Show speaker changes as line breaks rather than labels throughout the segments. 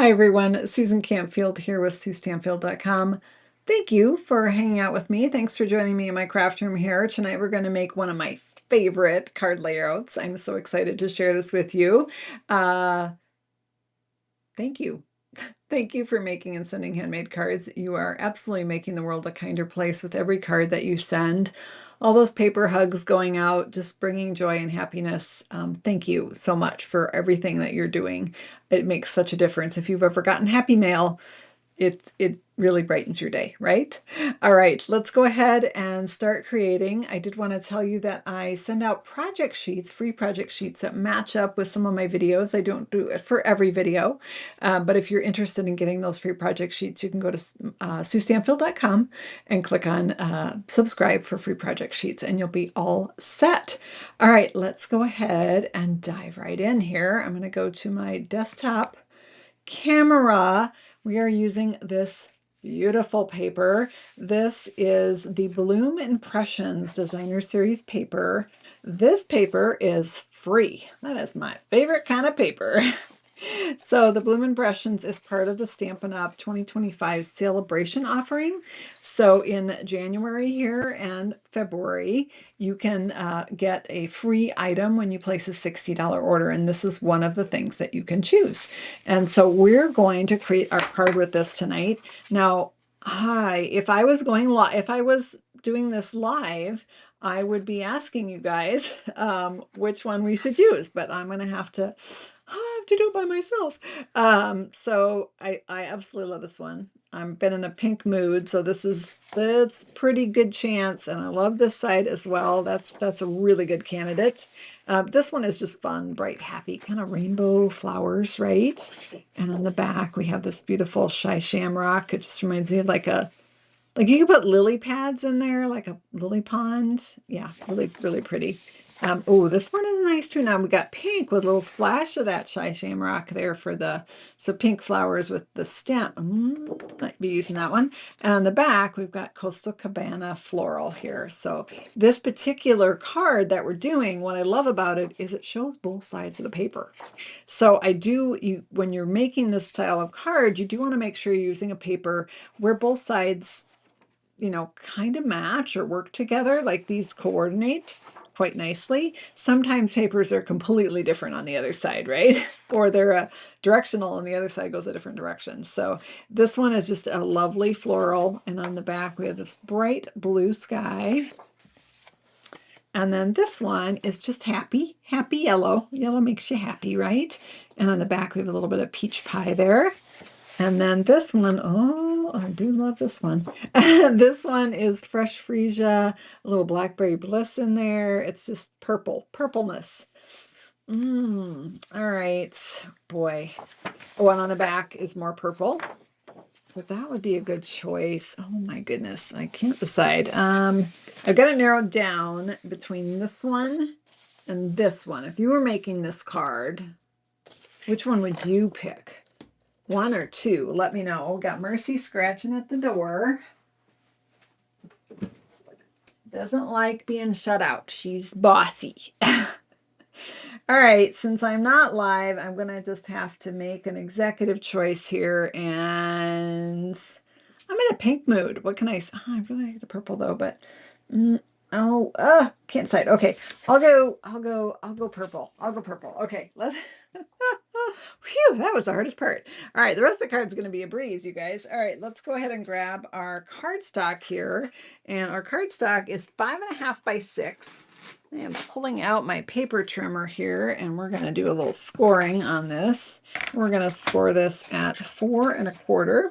Hi everyone, Susan Campfield here with SueStanfield.com. Thank you for hanging out with me. Thanks for joining me in my craft room here. Tonight we're going to make one of my favorite card layouts. I'm so excited to share this with you. Uh, Thank you. Thank you for making and sending handmade cards. You are absolutely making the world a kinder place with every card that you send. All those paper hugs going out, just bringing joy and happiness. Thank you so much for everything that you're doing. It makes such a difference. If you've ever gotten happy mail, it really brightens your day, right? All right, let's go ahead and start creating. I did want to tell you that I send out project sheets, free project sheets that match up with some of my videos. I don't do it for every video, but if you're interested in getting those free project sheets, you can go to SueStanfield.com and click on subscribe for free project sheets, and you'll be all set. All right, let's go ahead and dive right in here. I'm going to go to my desktop camera. We are using this beautiful paper. This is the Bloom Impressions Designer Series paper. This paper is free. That is my favorite kind of paper. So the Bloom Impressions is part of the Stampin' Up! 2025 celebration offering. So in January here and February, you can get a free item when you place a $60 order. And this is one of the things that you can choose. And so we're going to create our card with this tonight. Now, if I was doing this live, I would be asking you guys which one we should use, but I'm going to have to do it by myself. So I absolutely love this one. I've been in a pink mood, so that's pretty good chance, and I love this side as well. That's a really good candidate. This one is just fun, bright, happy, kind of rainbow flowers, right? And on the back we have this beautiful shy shamrock. It just reminds me of like you can put lily pads in there, like a lily pond. Yeah, really, really pretty. Oh, this one is nice too. Now we got pink with a little splash of that shy shamrock there so pink flowers with the stem. Might be using that one. And on the back, we've got Coastal Cabana floral here. So this particular card that we're doing, what I love about it is it shows both sides of the paper. So when you're making this style of card, you do want to make sure you're using a paper where both sides kind of match or work together, like these coordinate quite nicely. Sometimes papers are completely different on the other side, right? Or they're directional and the other side goes a different direction. So this one is just a lovely floral. And on the back, we have this bright blue sky. And then this one is just happy yellow. Yellow makes you happy, right? And on the back, we have a little bit of peach pie there. And then this one, oh, I do love this one. This one is Fresh Freesia, a little Blackberry Bliss in there. It's just purpleness. All right, boy. Oh, and on the back is more purple. So that would be a good choice. Oh my goodness, I can't decide. I've got it narrowed down between this one and this one. If you were making this card, which one would you pick? One or two? Let me know. Got Mercy scratching at the door. Doesn't like being shut out. She's bossy. All right, since I'm not live, I'm going to just have to make an executive choice here, and I'm in a pink mood. What can I say? Oh, I really like the purple though, but can't decide. Okay, I'll go purple. I'll go purple. Okay, let's Whew, that was the hardest part. All right, the rest of the card's going to be a breeze, you guys. All right, let's go ahead and grab our cardstock here. And our cardstock is 5.5 by 6. I am pulling out my paper trimmer here, and we're going to do a little scoring on this. We're going to score this at 4 1/4.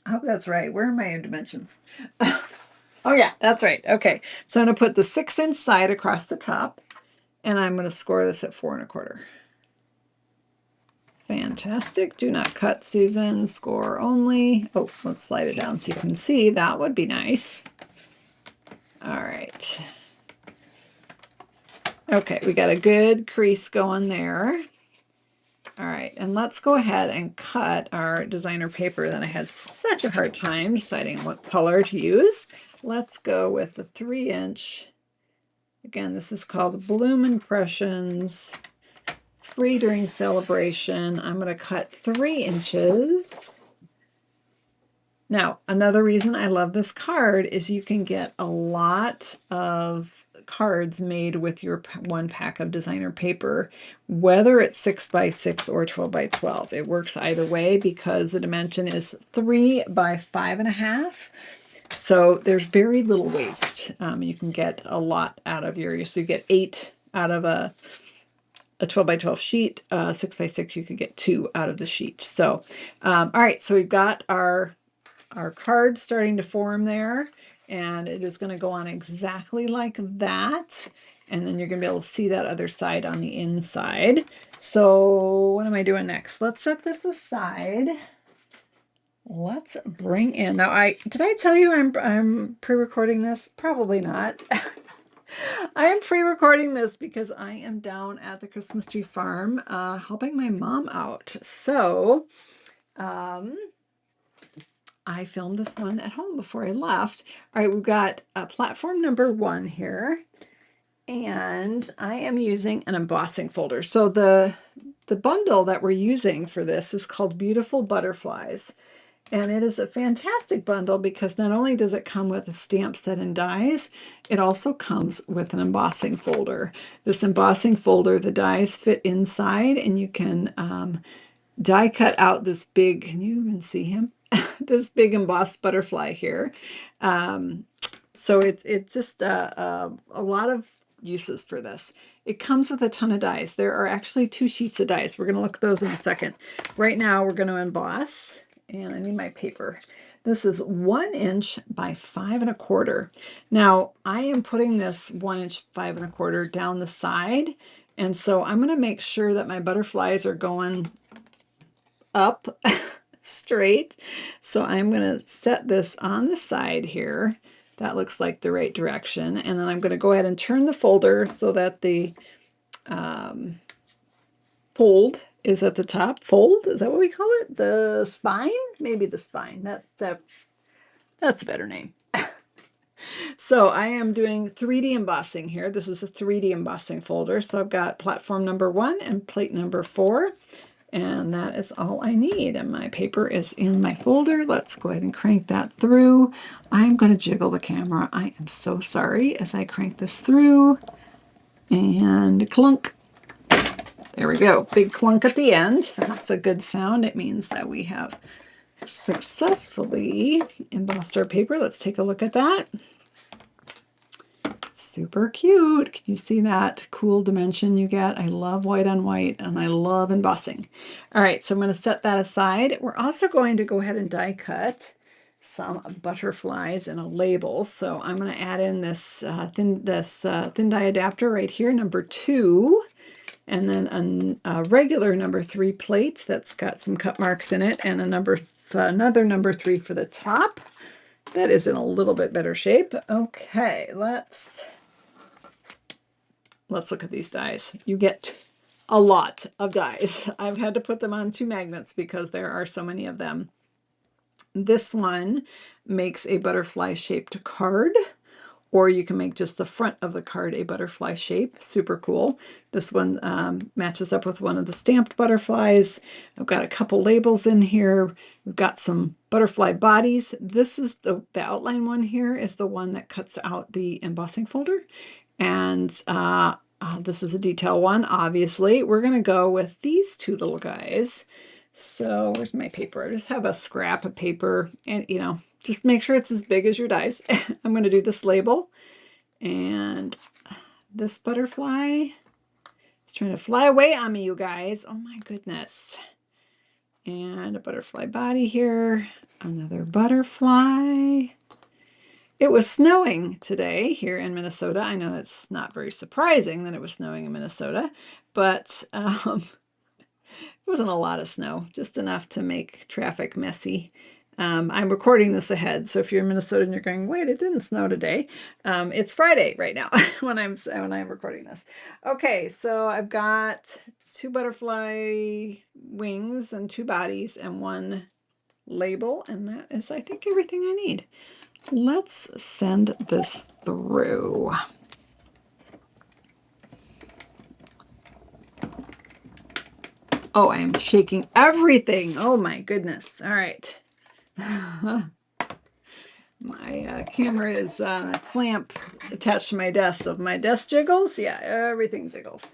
I hope that's right. Where are my dimensions? Oh yeah, that's right. Okay, so I'm going to put the 6-inch side across the top, and I'm going to score this at 4 1/4. Fantastic. Do not cut, Susan. Score only. Oh, let's slide it down so you can see. That would be nice. All right. Okay, we got a good crease going there. All right, and let's go ahead and cut our designer paper that I had such a hard time deciding what color to use. Let's go with the 3-inch. Again, this is called Bloom Impressions free during celebration. I'm going to cut 3 inches. Now, another reason I love this card is you can get a lot of cards made with your 1 pack of designer paper, whether it's 6 by 6 or 12 by 12. It works either way because the dimension is 3 by 5.5. So there's very little waste. You can get a lot out of so you get 8 out of a 12 by 12 sheet. 6 by 6, you could get 2 out of the sheet. So, all right, so we've got our card starting to form there, and it is going to go on exactly like that. And then you're going to be able to see that other side on the inside. So what am I doing next? Let's set this aside. Let's bring in, now did I tell you I'm pre-recording this? Probably not. I am pre-recording this because I am down at the Christmas tree farm helping my mom out. So I filmed this one at home before I left. All right, we've got platform number 1 here, and I am using an embossing folder. So the bundle that we're using for this is called Beautiful Butterflies. And it is a fantastic bundle because not only does it come with a stamp set and dies, it also comes with an embossing folder. This embossing folder, the dies fit inside, and you can die cut out this big, can you even see him? This big embossed butterfly here. So it's just a lot of uses for this. It comes with a ton of dies. There are actually 2 sheets of dies. We're going to look at those in a second. Right now we're going to emboss, and I need my paper. This is 1 inch by 5.25. Now I am putting this 1 inch 5.25 down the side, and so I'm going to make sure that my butterflies are going up straight. So I'm going to set this on the side here. That looks like the right direction. And then I'm going to go ahead and turn the folder so that the fold is at the top. Fold, is that what we call it? The spine? Maybe the spine. That's a better name. So I am doing 3D embossing here. This is a 3D embossing folder. So I've got platform number 1 and plate number 4. And that is all I need. And my paper is in my folder. Let's go ahead and crank that through. I'm going to jiggle the camera. I am so sorry as I crank this through. And clunk. There we go. Big clunk at the end. That's a good sound. It means that we have successfully embossed our paper. Let's take a look at that. Super cute. Can you see that cool dimension you get? I love white on white, and I love embossing. All right, so I'm going to set that aside. We're also going to go ahead and die cut some butterflies in a label. So I'm going to add in this thin die adapter right here, number 2, and then a regular number 3 plate that's got some cut marks in it, and another number 3 for the top. That is in a little bit better shape. Okay, let's look at these dies. You get a lot of dies. I've had to put them on 2 magnets because there are so many of them. This one makes a butterfly shaped card, or you can make just the front of the card a butterfly shape. Super cool. This one matches up with one of the stamped butterflies. I've got a couple labels in here. We've got some butterfly bodies. This is the outline one here is the one that cuts out the embossing folder. And this is a detail one, obviously. We're going to go with these 2 little guys. So where's my paper? I just have a scrap of paper, and just make sure it's as big as your dies. I'm going to do this label, and this butterfly is trying to fly away on me, you guys. Oh my goodness. And a butterfly body here, another butterfly. It was snowing today here in Minnesota. I know that's not very surprising that it was snowing in Minnesota, but it wasn't a lot of snow, just enough to make traffic messy. I'm recording this ahead, so if you're in Minnesota and you're going, wait, it didn't snow today. It's Friday right now when I'm recording this. Okay, so I've got 2 butterfly wings and 2 bodies and 1 label, and that is, I think, everything I need. Let's send this through. Oh, I am shaking everything. Oh my goodness. All right. My camera is on a clamp attached to my desk. So if my desk jiggles, yeah, everything jiggles.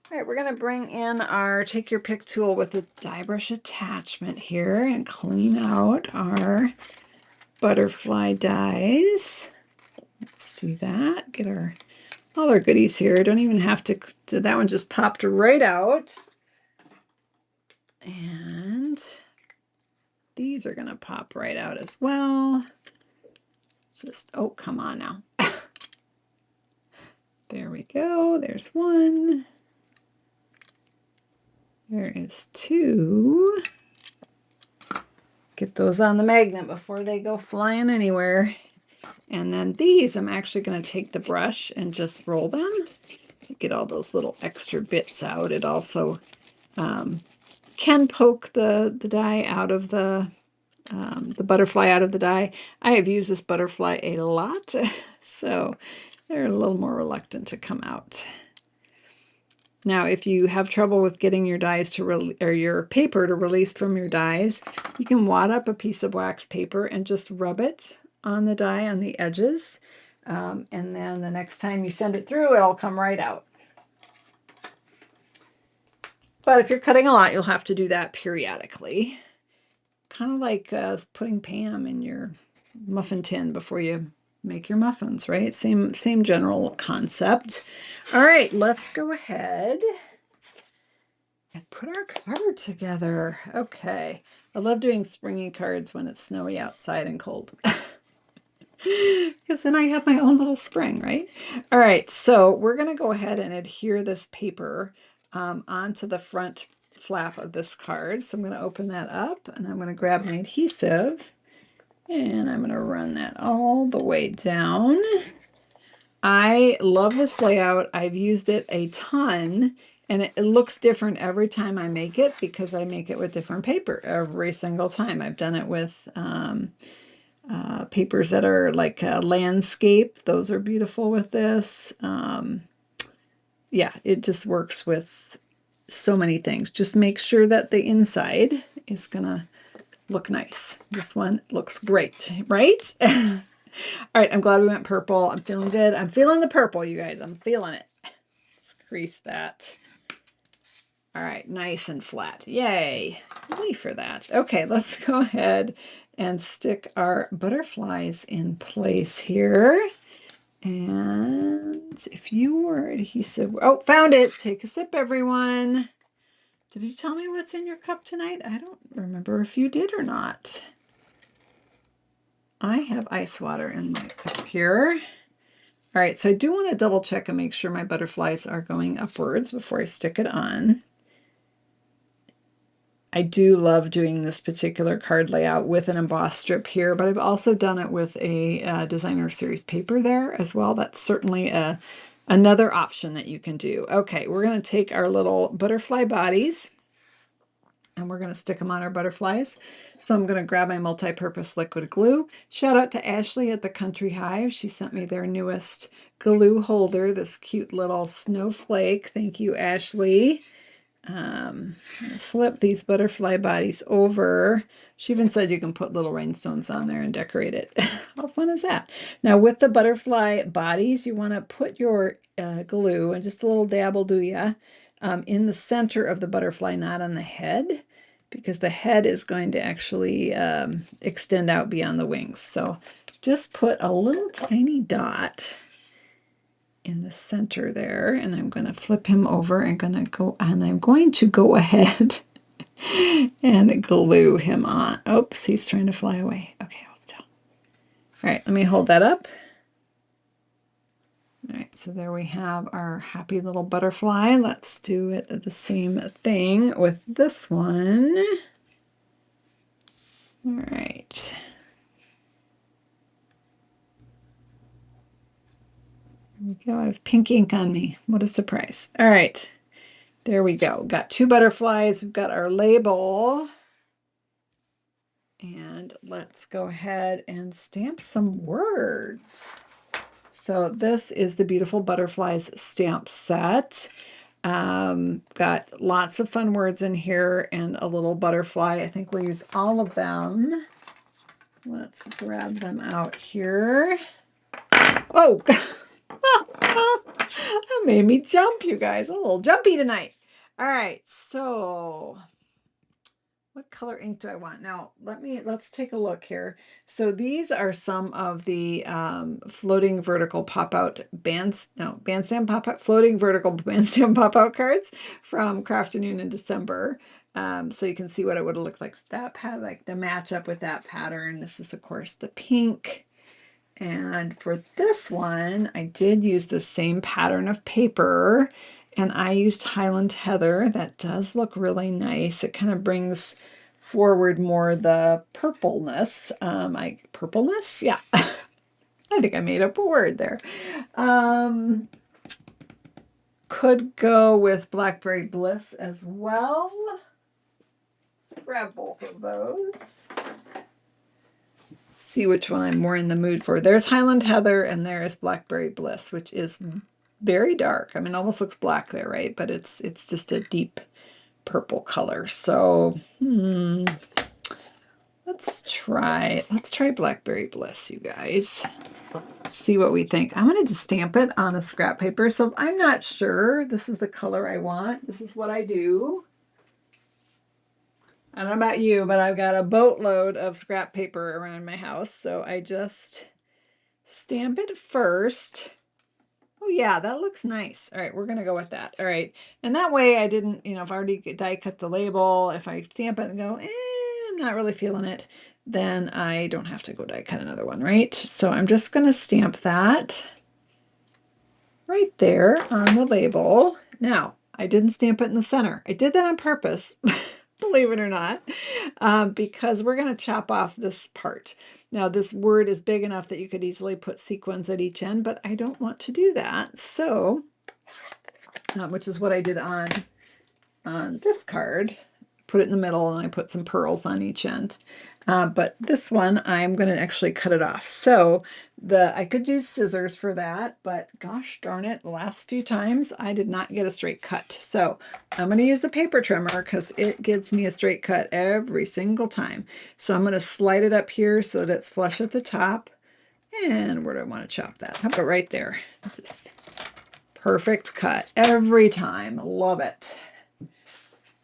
All right, we're going to bring in our Take Your Pick tool with the die brush attachment here and clean out our butterfly dies. Let's do that. Get all our goodies here. Don't even have to, that one just popped right out. And these are going to pop right out as well. Just, oh, come on now. There we go. There's one. There is two. Get those on the magnet before they go flying anywhere. And then these, I'm actually going to take the brush and just roll them. Get all those little extra bits out. It also can poke the die out of the butterfly out of the die. I have used this butterfly a lot, so they're a little more reluctant to come out. Now, if you have trouble with getting your dies to or your paper to release from your dies, you can wad up a piece of wax paper and just rub it on the die on the edges. And then the next time you send it through, it'll come right out. But if you're cutting a lot, you'll have to do that periodically. Kind of like putting Pam in your muffin tin before you make your muffins, right? Same general concept. All right, let's go ahead and put our card together. Okay. I love doing springy cards when it's snowy outside and cold. Because then I have my own little spring, right? All right, so we're going to go ahead and adhere this paper onto the front flap of this card. So I'm going to open that up and I'm going to grab my adhesive and I'm going to run that all the way down. I love this layout. I've used it a ton and it looks different every time I make it because I make it with different paper every single time. I've done it with papers that are like a landscape. Those are beautiful with this. Yeah, it just works with so many things. Just make sure that the inside is gonna look nice. This one looks great, right? All right, I'm glad we went purple. I'm feeling good. I'm feeling the purple, you guys. I'm feeling it. Let's crease that. All right, nice and flat. Yay. Yay for that. Okay, let's go ahead and stick our butterflies in place here. And if you were adhesive, oh, found it. Take a sip, everyone. Did you tell me what's in your cup tonight? I don't remember if you did or not. I have ice water in my cup here. All right, so I do want to double check and make sure my butterflies are going upwards before I stick it on. I do love doing this particular card layout with an embossed strip here, but I've also done it with a designer series paper there as well. That's certainly another option that you can do. Okay, we're going to take our little butterfly bodies and we're going to stick them on our butterflies. So I'm going to grab my multi-purpose liquid glue. Shout out to Ashley at the Country Hive. She sent me their newest glue holder, this cute little snowflake. Thank you, Ashley. Flip these butterfly bodies over. She even said you can put little rhinestones on there and decorate it. How fun is that? Now with the butterfly bodies, you want to put your glue, and just a little dab will do ya, in the center of the butterfly, not on the head, because the head is going to actually extend out beyond the wings. So just put a little tiny dot in the center there, and I'm going to flip him over and I'm going to go ahead and glue him on. Oops, he's trying to fly away. Okay, hold still. All right, let me hold that up. All right, so there we have our happy little butterfly. Let's do it the same thing with this one. All right. There we go. I have pink ink on me. What a surprise. All right. There we go. Got two butterflies. We've got our label. And let's go ahead and stamp some words. So this is the Beautiful Butterflies stamp set. Got lots of fun words in here and a little butterfly. I think we'll use all of them. Let's grab them out here. Oh, that made me jump, you guys. A little jumpy tonight. All right, so what color ink do I want? Now, let's take a look here. So these are some of the floating vertical pop-out bandstand pop-out, floating vertical bandstand pop-out cards from Crafternoon in December. So you can see what it would have looked like with that pattern, like the matchup with that pattern. This is, of course, the pink. And for this one, I did use the same pattern of paper, and I used Highland Heather. That does look really nice. It kind of brings forward more the purpleness. Purpleness? Yeah. I think I made up a word there. Could go with Blackberry Bliss as well. Let's grab both of those. See which one I'm more in the mood for. There's Highland Heather and there's Blackberry Bliss, which is very dark. I mean, it almost looks black there, right? But it's just a deep purple color. So let's try Blackberry Bliss, you guys. See what we think. I'm going to just stamp it on a scrap paper. So if I'm not sure this is the color I want, this is what I do. I don't know about you, but I've got a boatload of scrap paper around my house, so I just stamp it first. Oh yeah, that looks nice. All right, we're gonna go with that. All right, and that way I didn't, if I already die cut the label, if I stamp it and go, I'm not really feeling it, then I don't have to go die cut another one, right? So I'm just gonna stamp that right there on the label. Now, I didn't stamp it in the center. I did that on purpose. Believe it or not, because we're going to chop off this part. Now, this word is big enough that you could easily put sequins at each end, but I don't want to do that. So, which is what I did on this card. Put it in the middle, and I put some pearls on each end. But this one, I'm going to actually cut it off. So I could use scissors for that, but gosh darn it, the last few times I did not get a straight cut. So I'm going to use the paper trimmer because it gives me a straight cut every single time. So I'm going to slide it up here so that it's flush at the top. And where do I want to chop that? How about right there? Just perfect cut every time. Love it.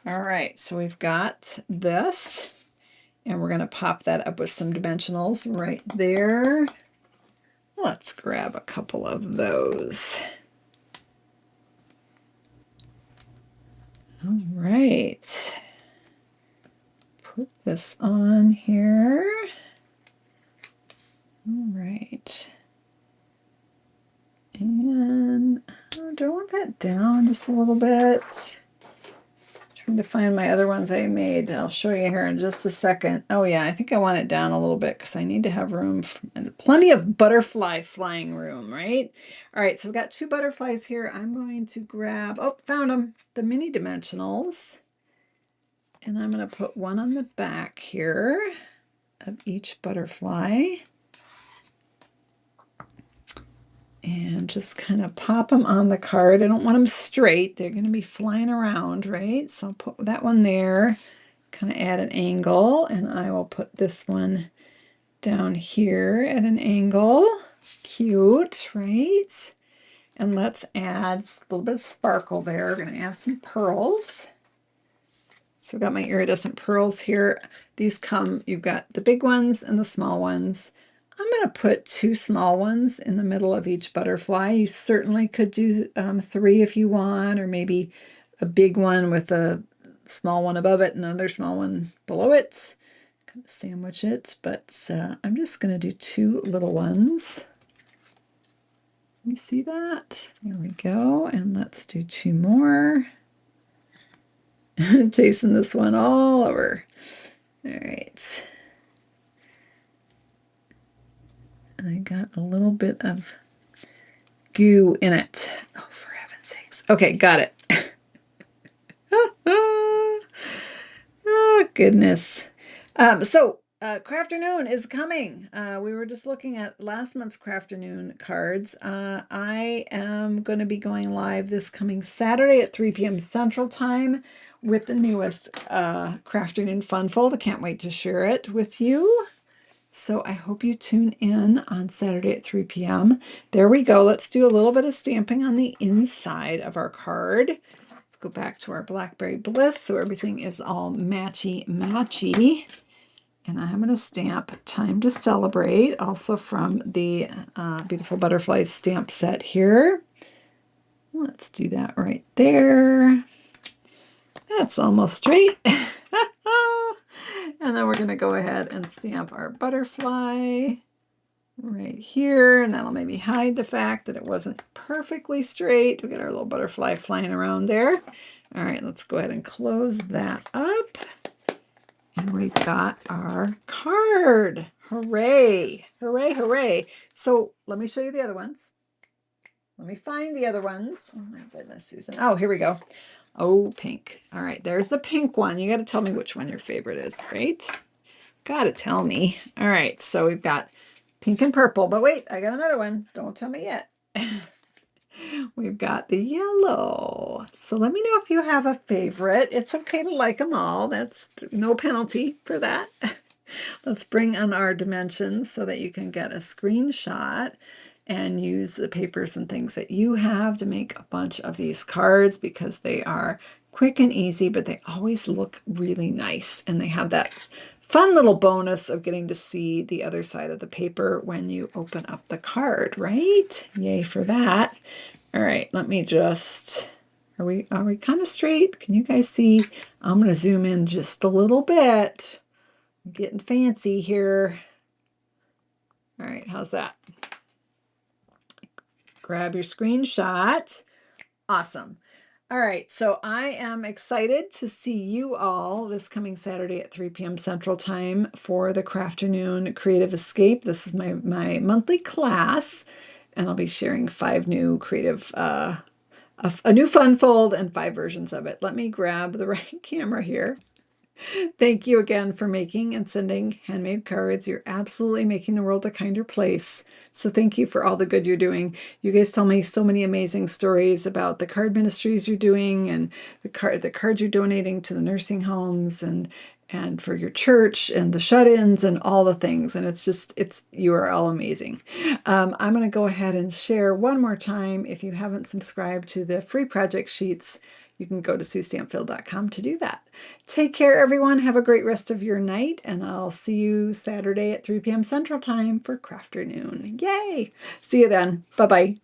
All right, so we've got this. And we're going to pop that up with some dimensionals right there. Let's grab a couple of those. All right. Put this on here. All right. And do I want that down just a little bit? Trying to find my other ones I made. I'll show you here in just a second. Oh yeah, I think I want it down a little bit because I need to have room and plenty of butterfly flying room, right? All right, so I've got two butterflies here. I'm going to grab, oh, found them, the mini dimensionals. And I'm going to put one on the back here of each butterfly. And just kind of pop them on the card. I don't want them straight. They're going to be flying around, right? So I'll put that one there, kind of add an angle, and I will put this one down here at an angle. Cute, right? And let's add a little bit of sparkle there. We're going to add some pearls. So I've got my iridescent pearls here. These come, you've got the big ones and the small ones. I'm going to put two small ones in the middle of each butterfly. You certainly could do 3 if you want, or maybe a big one with a small one above it and another small one below it. Kind of sandwich it, but I'm just going to do 2 little ones. You see that? There we go. And let's do 2 more. Chasing this one all over. All right. I got a little bit of goo in it. Oh, for heaven's sakes. Okay, got it. Oh, goodness. So Crafternoon is coming. We were just looking at last month's Crafternoon cards. I am going to be going live this coming Saturday at 3 p.m. Central Time with the newest Crafternoon Fun Fold. I can't wait to share it with you. So I hope you tune in on Saturday at 3 p.m. There we go. Let's do a little bit of stamping on the inside of our card. Let's go back to our Blackberry Bliss so everything is all matchy. And I'm going to stamp Time to Celebrate, also from the Beautiful Butterflies stamp set here. Let's do that right there. That's almost straight. And then we're going to go ahead and stamp our butterfly right here. And that'll maybe hide the fact that it wasn't perfectly straight. We got our little butterfly flying around there. All right, let's go ahead and close that up. And we've got our card. Hooray, hooray, hooray. So let me show you the other ones. Let me find the other ones. Oh my goodness, Susan. Oh, here we go. Oh, pink. All right, there's the pink one. You got to tell me which one your favorite is, right? Got to tell me. All right, so we've got pink and purple. But wait, I got another one. Don't tell me yet. We've got the yellow. So let me know if you have a favorite. It's okay to like them all. That's no penalty for that. Let's bring on our dimensions so that you can get a screenshot and use the papers and things that you have to make a bunch of these cards, because they are quick and easy, but they always look really nice. And they have that fun little bonus of getting to see the other side of the paper when you open up the card, right? Yay for that. All right, let me just, are we kind of straight? Can you guys see? I'm going to zoom in just a little bit. I'm getting fancy here. All right, how's that? Grab your screenshot. Awesome. All right, so I am excited to see you all this coming Saturday at 3 p.m. Central Time for the Crafternoon Creative Escape. This is my monthly class, and I'll be sharing 5 new creative, a new fun fold and 5 versions of it. Let me grab the right camera here. Thank you again for making and sending handmade cards. You're absolutely making the world a kinder place. So thank you for all the good you're doing. You guys tell me so many amazing stories about the card ministries you're doing, and the cards you're donating to the nursing homes, and for your church and the shut-ins and all the things. And you are all amazing. I'm going to go ahead and share one more time. If you haven't subscribed to the free project sheets, you can go to SueStampField.com to do that. Take care, everyone. Have a great rest of your night, and I'll see you Saturday at 3 p.m. Central Time for Crafternoon. Yay! See you then. Bye-bye.